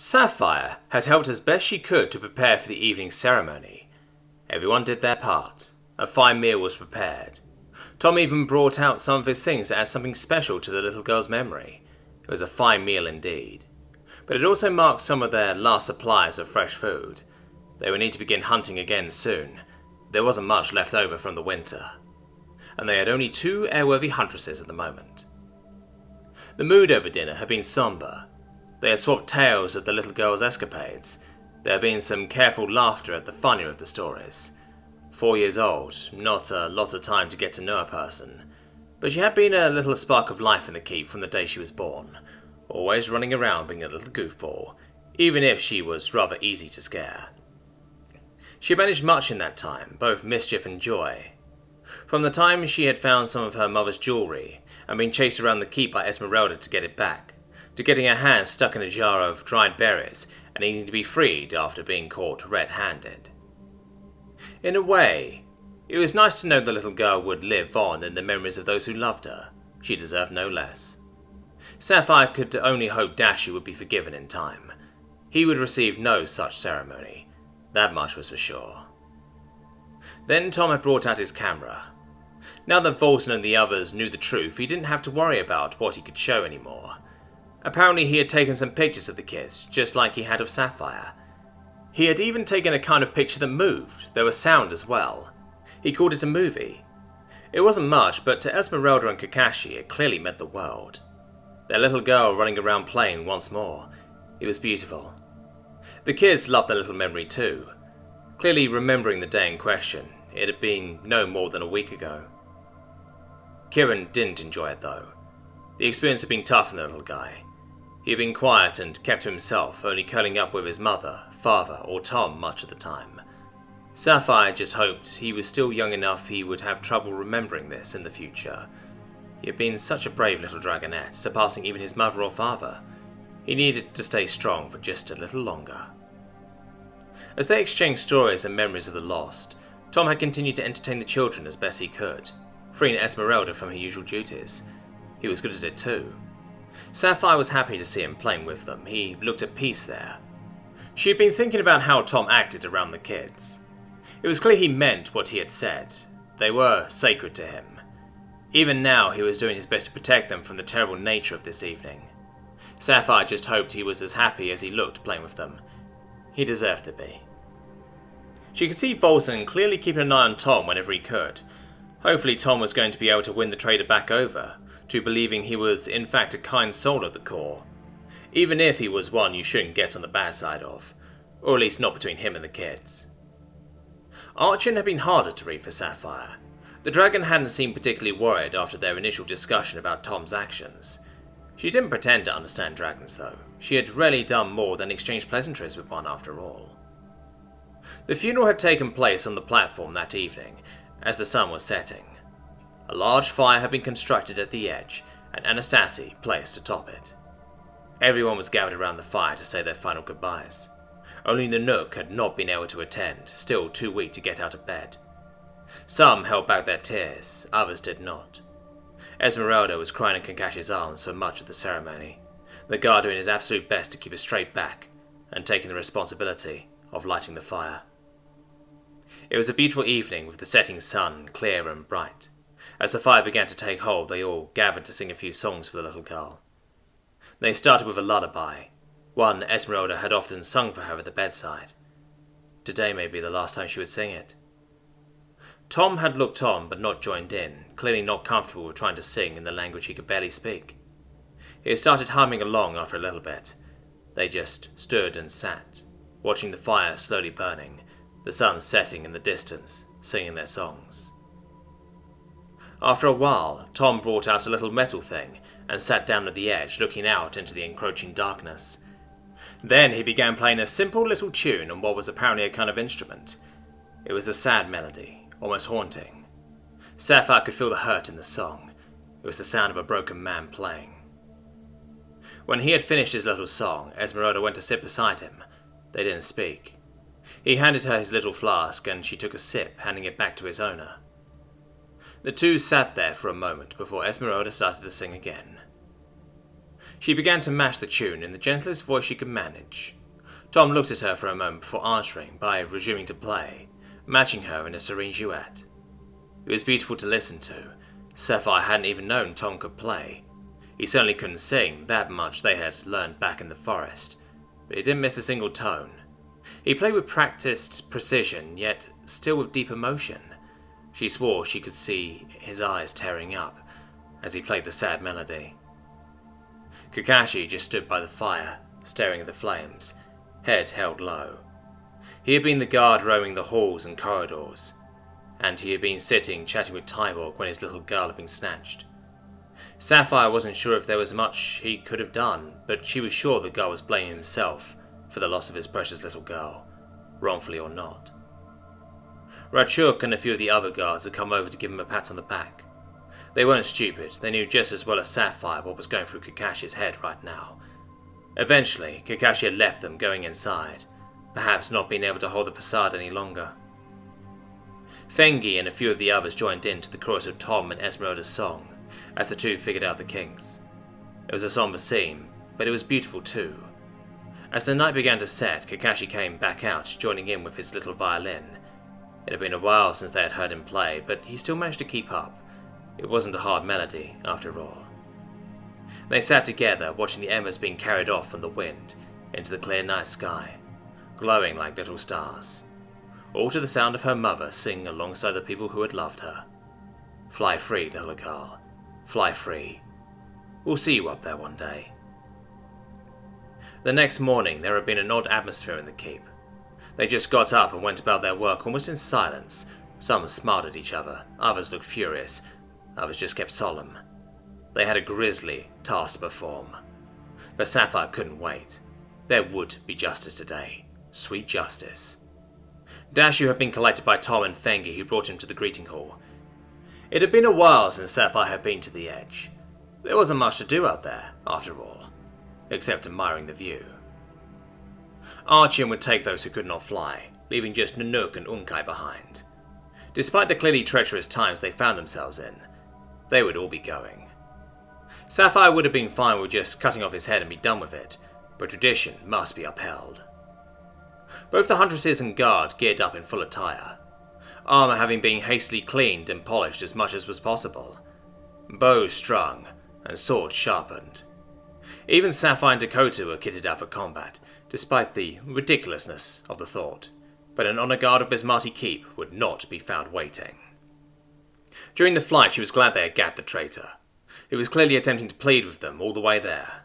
Sapphire had helped as best she could to prepare for the evening ceremony. Everyone did their part. A fine meal was prepared. Tom even brought out some of his things to add something special to the little girl's memory. It was a fine meal indeed. But it also marked some of their last supplies of fresh food. They would need to begin hunting again soon. There wasn't much left over from the winter. And they had only 2 airworthy huntresses at the moment. The mood over dinner had been somber. They had swapped tales of the little girl's escapades. There had been some careful laughter at the funnier of the stories. 4 years old, not a lot of time to get to know a person. But she had been a little spark of life in the keep from the day she was born. Always running around being a little goofball, even if she was rather easy to scare. She had managed much in that time, both mischief and joy. From the time she had found some of her mother's jewellery and been chased around the keep by Esmeralda to get it back, to getting her hand stuck in a jar of dried berries and needing to be freed after being caught red-handed. In a way, it was nice to know the little girl would live on in the memories of those who loved her. She deserved no less. Sapphire could only hope Dashi would be forgiven in time. He would receive no such ceremony. That much was for sure. Then Tom had brought out his camera. Now that Volson and the others knew the truth, he didn't have to worry about what he could show anymore. Apparently he had taken some pictures of the kids, just like he had of Sapphire. He had even taken a kind of picture that moved. There was sound as well. He called it a movie. It wasn't much, but to Esmeralda and Kakashi it clearly meant the world. Their little girl running around playing once more. It was beautiful. The kids loved their little memory too. Clearly remembering the day in question. It had been no more than a week ago. Kieran didn't enjoy it though. The experience had been tough on the little guy. He had been quiet and kept to himself, only curling up with his mother, father, or Tom much of the time. Sapphire just hoped he was still young enough he would have trouble remembering this in the future. He had been such a brave little dragonette, surpassing even his mother or father. He needed to stay strong for just a little longer. As they exchanged stories and memories of the lost, Tom had continued to entertain the children as best he could, freeing Esmeralda from her usual duties. He was good at it too. Sapphire was happy to see him playing with them. He looked at peace there. She had been thinking about how Tom acted around the kids. It was clear he meant what he had said. They were sacred to him. Even now he was doing his best to protect them from the terrible nature of this evening. Sapphire just hoped he was as happy as he looked playing with them. He deserved to be. She could see Volson clearly keeping an eye on Tom whenever he could. Hopefully Tom was going to be able to win the trader back over, to believing he was in fact a kind soul at the core, even if he was one you shouldn't get on the bad side of, or at least not between him and the kids. Archon had been harder to read for Sapphire. The dragon hadn't seemed particularly worried after their initial discussion about Tom's actions. She didn't pretend to understand dragons though. She had rarely done more than exchange pleasantries with one after all. The funeral had taken place on the platform that evening, as the sun was setting. A large fire had been constructed at the edge, and Anastasia placed atop it. Everyone was gathered around the fire to say their final goodbyes. Only Nanook had not been able to attend, still too weak to get out of bed. Some held back their tears, others did not. Esmeralda was crying in Kakashi's arms for much of the ceremony, the guard doing his absolute best to keep a straight back, and taking the responsibility of lighting the fire. It was a beautiful evening with the setting sun clear and bright. As the fire began to take hold, they all gathered to sing a few songs for the little girl. They started with a lullaby, one Esmeralda had often sung for her at the bedside. Today may be the last time she would sing it. Tom had looked on but not joined in, clearly not comfortable with trying to sing in the language he could barely speak. He had started humming along after a little bit. They just stood and sat, watching the fire slowly burning, the sun setting in the distance, singing their songs. After a while, Tom brought out a little metal thing and sat down at the edge, looking out into the encroaching darkness. Then he began playing a simple little tune on what was apparently a kind of instrument. It was a sad melody, almost haunting. Sapphire could feel the hurt in the song. It was the sound of a broken man playing. When he had finished his little song, Esmeralda went to sit beside him. They didn't speak. He handed her his little flask, and she took a sip, handing it back to his owner. The two sat there for a moment before Esmeralda started to sing again. She began to match the tune in the gentlest voice she could manage. Tom looked at her for a moment before answering by resuming to play, matching her in a serene duet. It was beautiful to listen to. Sapphire hadn't even known Tom could play. He certainly couldn't sing, that much they had learned back in the forest, but he didn't miss a single tone. He played with practiced precision, yet still with deep emotion. She swore she could see his eyes tearing up as he played the sad melody. Kakashi just stood by the fire, staring at the flames, head held low. He had been the guard roaming the halls and corridors, and he had been sitting chatting with Tyborg when his little girl had been snatched. Sapphire wasn't sure if there was much he could have done, but she was sure the guard was blaming himself for the loss of his precious little girl, wrongfully or not. Ratchuk and a few of the other guards had come over to give him a pat on the back. They weren't stupid, they knew just as well as Sapphire what was going through Kakashi's head right now. Eventually, Kakashi had left them going inside, perhaps not being able to hold the facade any longer. Fengi and a few of the others joined in to the chorus of Tom and Esmeralda's song, as the two figured out the kinks. It was a somber scene, but it was beautiful too. As the night began to set, Kakashi came back out, joining in with his little violin. It had been a while since they had heard him play, but he still managed to keep up. It wasn't a hard melody, after all. They sat together, watching the embers being carried off from the wind into the clear night sky, glowing like little stars, all to the sound of her mother singing alongside the people who had loved her. Fly free, little girl. Fly free. We'll see you up there one day. The next morning, there had been an odd atmosphere in the keep. They just got up and went about their work almost in silence. Some smiled at each other, others looked furious, others just kept solemn. They had a grisly task to perform. But Sapphire couldn't wait. There would be justice today. Sweet justice. Dashu had been collected by Tom and Fengi, who brought him to the greeting hall. It had been a while since Sapphire had been to the edge. There wasn't much to do out there, after all, except admiring the view. Archon would take those who could not fly, leaving just Nanook and Unkai behind. Despite the clearly treacherous times they found themselves in, they would all be going. Sapphire would have been fine with just cutting off his head and be done with it, but tradition must be upheld. Both the Huntresses and guard geared up in full attire, armour having been hastily cleaned and polished as much as was possible, bows strung and swords sharpened. Even Sapphire and Dakota were kitted out for combat, despite the ridiculousness of the thought, but an honour guard of Bismarti Keep would not be found waiting. During the flight she was glad they had gagged the traitor. He was clearly attempting to plead with them all the way there.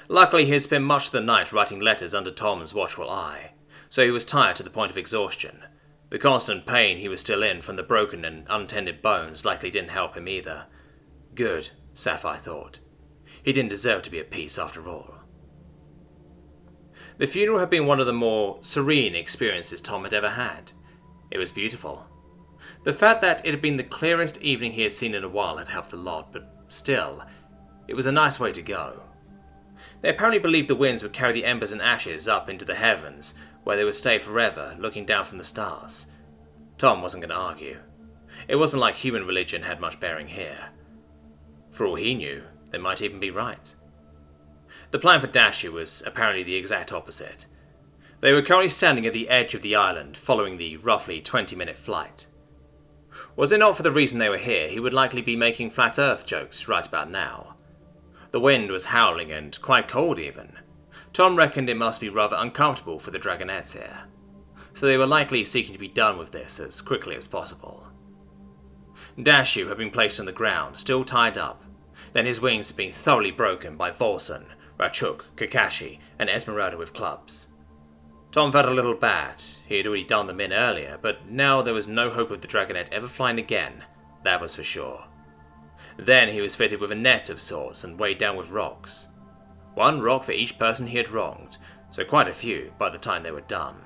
Luckily he had spent much of the night writing letters under Tom's watchful eye, so he was tired to the point of exhaustion. The constant pain he was still in from the broken and untended bones likely didn't help him either. Good, Sapphire thought. He didn't deserve to be at peace after all. The funeral had been one of the more serene experiences Tom had ever had. It was beautiful. The fact that it had been the clearest evening he had seen in a while had helped a lot, but still, it was a nice way to go. They apparently believed the winds would carry the embers and ashes up into the heavens, where they would stay forever, looking down from the stars. Tom wasn't going to argue. It wasn't like human religion had much bearing here. For all he knew, they might even be right. The plan for Dashu was apparently the exact opposite. They were currently standing at the edge of the island, following the roughly 20-minute flight. Was it not for the reason they were here, he would likely be making flat earth jokes right about now. The wind was howling and quite cold even. Tom reckoned it must be rather uncomfortable for the dragonettes here, so they were likely seeking to be done with this as quickly as possible. Dashu had been placed on the ground, still tied up. Then his wings had been thoroughly broken by Volson, Ratchuk, Kakashi, and Esmeralda with clubs. Tom felt a little bad. He had already done them in earlier, but now there was no hope of the dragonette ever flying again, that was for sure. Then he was fitted with a net of sorts and weighed down with rocks. One rock for each person he had wronged, so quite a few by the time they were done.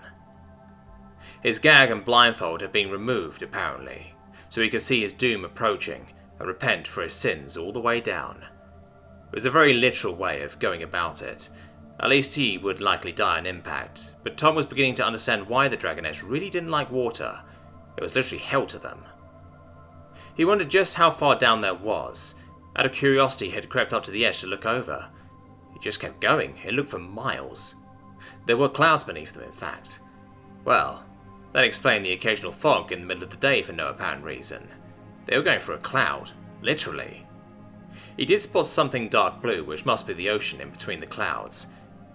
His gag and blindfold had been removed, apparently, so he could see his doom approaching and repent for his sins all the way down. It was a very literal way of going about it. At least he would likely die on impact, but Tom was beginning to understand why the dragonets really didn't like water. It was literally hell to them. He wondered just how far down there was. Out of curiosity he had crept up to the edge to look over. just kept going. It looked for miles. There were clouds beneath them, in fact. Well, that explained the occasional fog in the middle of the day for no apparent reason. They were going for a cloud, literally. He did spot something dark blue, which must be the ocean in between the clouds.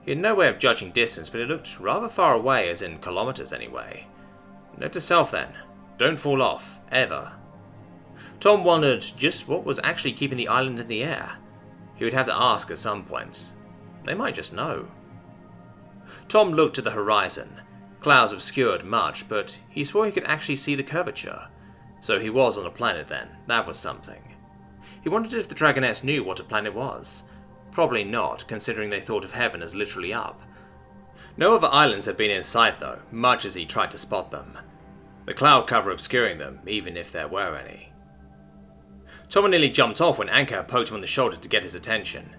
He had no way of judging distance, but it looked rather far away, as in kilometers anyway. Note to self then, don't fall off, ever. Tom wondered just what was actually keeping the island in the air. He would have to ask at some point. They might just know. Tom looked at the horizon. Clouds obscured much, but he swore he could actually see the curvature. So he was on a planet then, that was something. He wondered if the Dragonets knew what a planet was. Probably not, considering they thought of heaven as literally up. No other islands had been in sight though, much as he tried to spot them. The cloud cover obscuring them, even if there were any. Tom nearly jumped off when Anchor poked him on the shoulder to get his attention.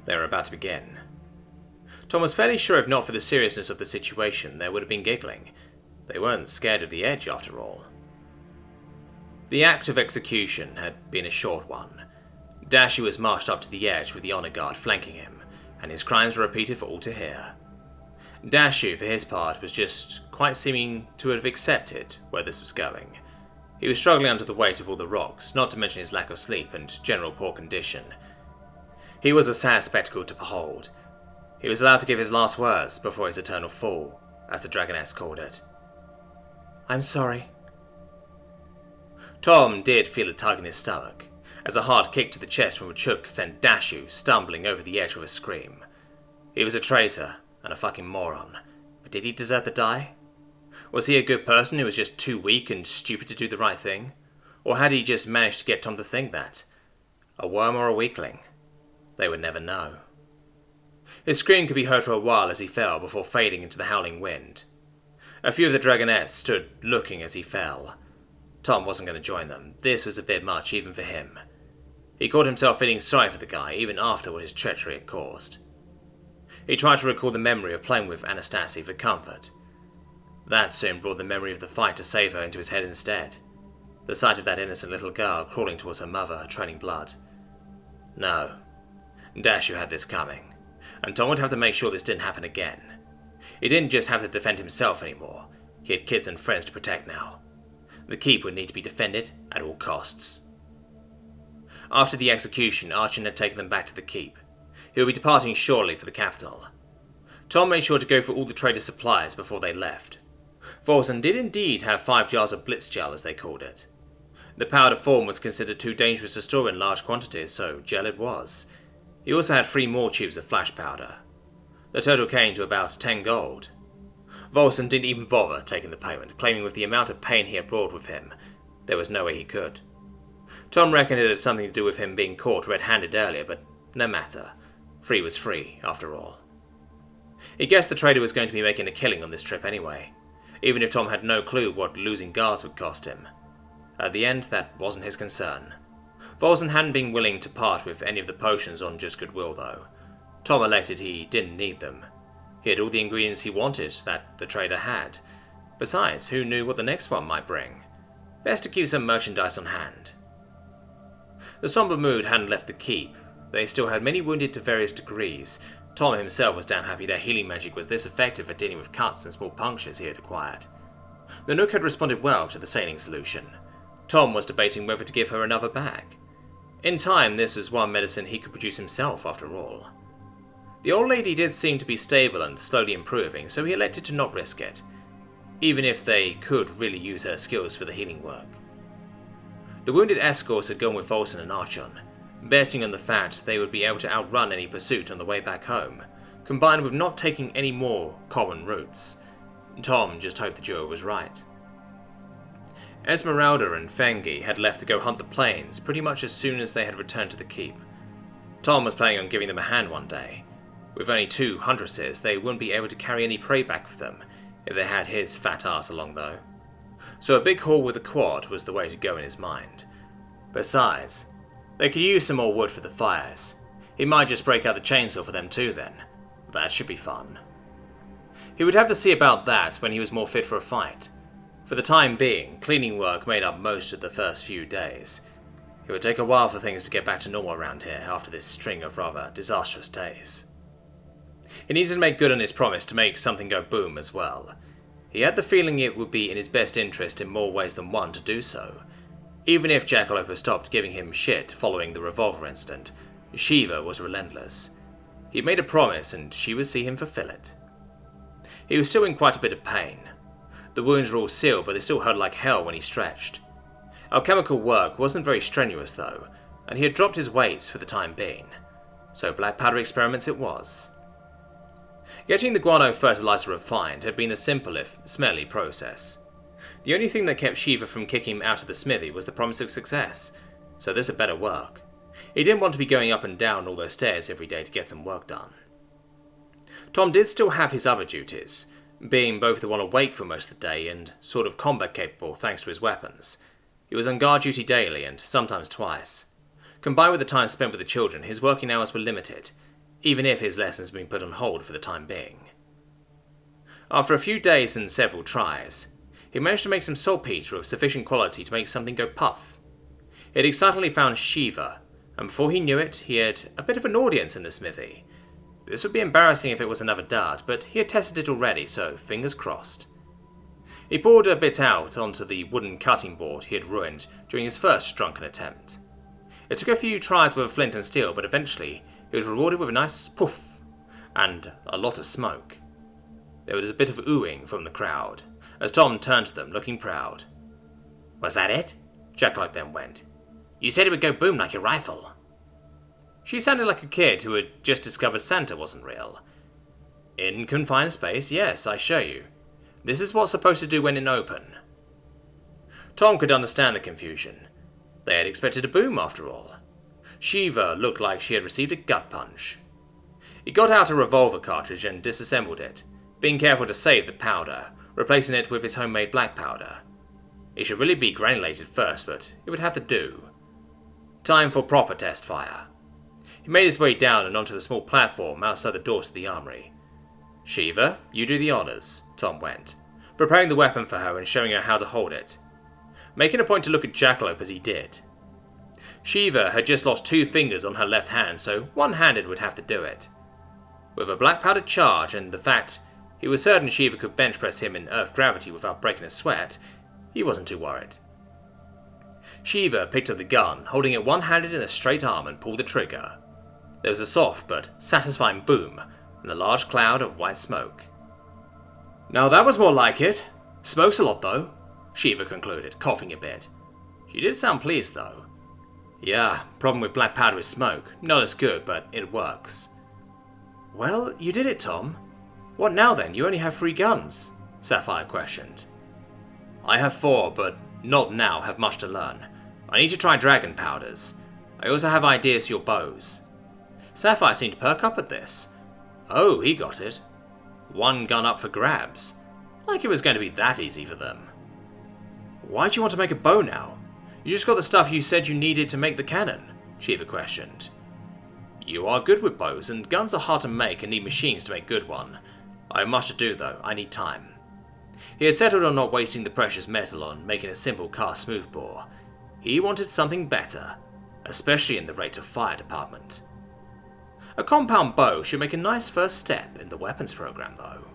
They were about to begin. Tom was fairly sure if not for the seriousness of the situation, there would have been giggling. They weren't scared of the edge after all. The act of execution had been a short one. Dashy was marched up to the edge with the honor guard flanking him, and his crimes were repeated for all to hear. Dashy, for his part, was just quite seeming to have accepted where this was going. He was struggling under the weight of all the rocks, not to mention his lack of sleep and general poor condition. He was a sad spectacle to behold. He was allowed to give his last words before his eternal fall, as the Dragoness called it. "I'm sorry." Tom did feel a tug in his stomach, as a hard kick to the chest from Chuk sent Dashu stumbling over the edge with a scream. He was a traitor and a fucking moron, but did he deserve to die? Was he a good person who was just too weak and stupid to do the right thing? Or had he just managed to get Tom to think that? A worm or a weakling? They would never know. His scream could be heard for a while as he fell before fading into the howling wind. A few of the Dragonets stood looking as he fell. Tom wasn't going to join them. This was a bit much even for him. He caught himself feeling sorry for the guy even after what his treachery had caused. He tried to recall the memory of playing with Anastasia for comfort. That soon brought the memory of the fight to save her into his head instead. The sight of that innocent little girl crawling towards her mother, trailing blood. No. Dashu had this coming, and Tom would have to make sure this didn't happen again. He didn't just have to defend himself anymore. He had kids and friends to protect now. The keep would need to be defended at all costs. After the execution, Archon had taken them back to the keep. He would be departing shortly for the capital. Tom made sure to go for all the trader's supplies before they left. Volson did indeed have 5 jars of blitz gel, as they called it. The powder form was considered too dangerous to store in large quantities, so gel it was. He also had 3 more tubes of flash powder. The total came to about 10 gold. Volson didn't even bother taking the payment, claiming with the amount of pain he had brought with him, there was no way he could. Tom reckoned it had something to do with him being caught red-handed earlier, but no matter. Free was free, after all. He guessed the trader was going to be making a killing on this trip anyway, even if Tom had no clue what losing guards would cost him. At the end, that wasn't his concern. Volson hadn't been willing to part with any of the potions on just goodwill, though. Tom elected he didn't need them. He had all the ingredients he wanted that the trader had. Besides, who knew what the next one might bring? Best to keep some merchandise on hand. The somber mood hadn't left the keep. They still had many wounded to various degrees. Tom himself was damn happy their healing magic was this effective at dealing with cuts and small punctures he had acquired. The Nook had responded well to the saline solution. Tom was debating whether to give her another bag. In time, this was one medicine he could produce himself, after all. The old lady did seem to be stable and slowly improving, so he elected to not risk it, even if they could really use her skills for the healing work. The wounded escorts had gone with Volson and Archon, betting on the fact they would be able to outrun any pursuit on the way back home, combined with not taking any more common routes. Tom just hoped the duo was right. Esmeralda and Fengi had left to go hunt the plains pretty much as soon as they had returned to the keep. Tom was planning on giving them a hand one day. With only 2 Huntresses, they wouldn't be able to carry any prey back for them if they had his fat ass along though. So a big haul with a quad was the way to go in his mind. Besides, they could use some more wood for the fires. He might just break out the chainsaw for them too then. That should be fun. He would have to see about that when he was more fit for a fight. For the time being, cleaning work made up most of the first few days. It would take a while for things to get back to normal around here after this string of rather disastrous days. He needed to make good on his promise to make something go boom as well. He had the feeling it would be in his best interest in more ways than one to do so. Even if Jackalope stopped giving him shit following the revolver incident, Shiva was relentless. He made a promise and she would see him fulfill it. He was still in quite a bit of pain. The wounds were all sealed, but they still hurt like hell when he stretched. Alchemical work wasn't very strenuous though, and he had dropped his weights for the time being. So black powder experiments it was. Getting the guano fertilizer refined had been a simple if smelly process. The only thing that kept Shiva from kicking him out of the smithy was the promise of success, so this had better work. He didn't want to be going up and down all those stairs every day to get some work done. Tom did still have his other duties, being both the one awake for most of the day and sort of combat capable thanks to his weapons. He was on guard duty daily and sometimes twice. Combined with the time spent with the children, his working hours were limited, even if his lessons had been put on hold for the time being. After a few days and several tries, he managed to make some saltpeter of sufficient quality to make something go puff. He had excitedly found Shiva, and before he knew it, he had a bit of an audience in the smithy. This would be embarrassing if it was another dud, but he had tested it already, so fingers crossed. He poured a bit out onto the wooden cutting board he had ruined during his first drunken attempt. It took a few tries with flint and steel, but eventually he was rewarded with a nice poof and a lot of smoke. There was a bit of oohing from the crowd, as Tom turned to them, looking proud. "Was that it?" Jackalope then went. "You said it would go boom like your rifle." She sounded like a kid who had just discovered Santa wasn't real. "In confined space, yes, I show you. This is what's supposed to do when in open." Tom could understand the confusion. They had expected a boom after all. Shiva looked like she had received a gut punch. He got out a revolver cartridge and disassembled it, being careful to save the powder, replacing it with his homemade black powder. It should really be granulated first, but it would have to do. Time for proper test fire. He made his way down and onto the small platform outside the doors to the armory. "Shiva, you do the honors," Tom went, preparing the weapon for her and showing her how to hold it, making a point to look at Jackalope as he did. Shiva had just lost 2 fingers on her left hand, so one-handed would have to do it. With a black powder charge and the fact he was certain Shiva could bench press him in earth gravity without breaking a sweat, he wasn't too worried. Shiva picked up the gun, holding it one-handed in a straight arm, and pulled the trigger. There was a soft but satisfying boom and a large cloud of white smoke. "Now that was more like it. Smokes a lot though," Shiva concluded, coughing a bit. She did sound pleased though. "Yeah, problem with black powder is smoke. Not as good, but it works." "Well, you did it, Tom. What now then? You only have 3 guns," Sapphire questioned. "I have 4, but not now have much to learn. I need to try dragon powders. I also have ideas for your bows." Sapphire seemed to perk up at this. Oh, he got it. 1 gun up for grabs. Like it was going to be that easy for them. "Why do you want to make a bow now? You just got the stuff you said you needed to make the cannon," Shiva questioned. "You are good with bows, and guns are hard to make and need machines to make good one. I have much to do though, I need time." He had settled on not wasting the precious metal on making a simple cast smoothbore. He wanted something better, especially in the rate of fire department. A compound bow should make a nice first step in the weapons program though.